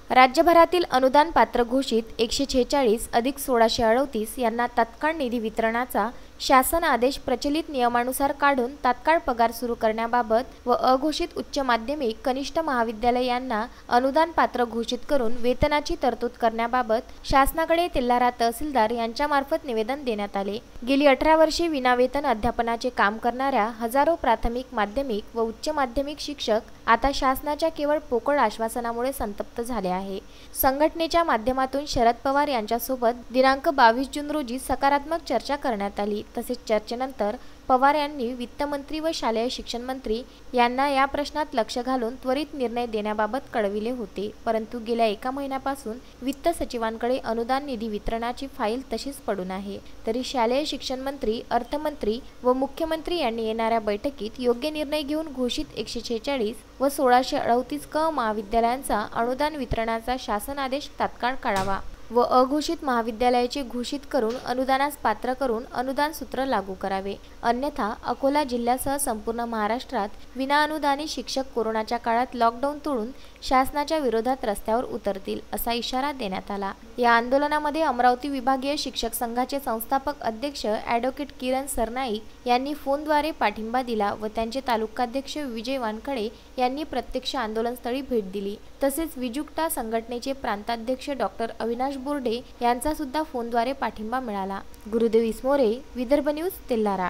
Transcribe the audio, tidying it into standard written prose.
राज्यभरातील अनुदान पात्र घोषित 146 अधिक 1638 यांना तात्काळ निधी वितरणाचा शासन आदेश प्रचलित नियमानुसार काढून तात्काळ पगार सुरू करण्याबाबत व अघोषित उच्च माध्यमिक कनिष्ठ महाविद्यालय यांना अनुदान पात्र घोषित करून वेतनाची तरतूद करण्याबाबत शासनाकडे तेल्हारा तहसीलदार यांच्यामार्फत निवेदन देण्यात आले। गेली 18 वर्षे विनावेतन अध्यापनाचे काम करणाऱ्या हजारो प्राथमिक, माध्यमिक व उच्च माध्यमिक शिक्षक आता शासनाच्या केवळ पोकळ आश्वासनामुळे संतप्त झाले आहे। संघटनेच्या माध्यमातून शरद पवार यांच्यासोबत दिनांक 22 जून रोजी सकारात्मक चर्चा करण्यात आली। तसेच चर्चेनंतर पवार यांनी वित्तमंत्री व शालेय शिक्षण मंत्री यांना या प्रश्नात लक्ष घालून त्वरित निर्णय देण्याबाबत कळविले होते, परंतु गेल्या 1 महिन्यापासून वित्त सचिवांकडे अनुदान निधी वितरणाची फाईल तशीच पडून आहे। तरी शालेय शिक्षण मंत्री, अर्थमंत्री व मुख्यमंत्री यांनी येणाऱ्या बैठकीत योग्य निर्णय घेऊन घोषित 146 व 1638 क महाविद्यालयांचा अनुदान वितरणाचा शासन आदेश तात्काळ काढावा व अघोषित महाविद्यालयाचे घोषित करून अनुदानास पात्र करून अनुदान सूत्र लागू करावे, अन्यथा अकोला जिल्ह्यासह संपूर्ण महाराष्ट्रात विनाअनुदानी शिक्षक कोरोनाच्या काळात लॉकडाऊन तोडून शासनाच्या विरोधात रस्त्यावर उतरतील असा इशारा देण्यात आला। या आंदोलनामध्ये अमरावती विभागीय शिक्षक संघाचे संस्थापक अध्यक्ष ॲडव्होकेट किरण सरनाईक यांनी फोनद्वारे पाठिंबा दिला व त्यांचे तालुकाध्यक्ष विजय वानखडे यांनी प्रत्यक्ष आंदोलनस्थळी भेट दिली। तसेच विजुक्ता संघटनेचे प्रांताध्यक्ष डॉक्टर अविनाश बोर्डे यांचा सुद्धा फोनद्वारे पाठिंबा मिळाला। गुरुदेव इसमोरे, विदर्भ न्यूज, तेल्हारा।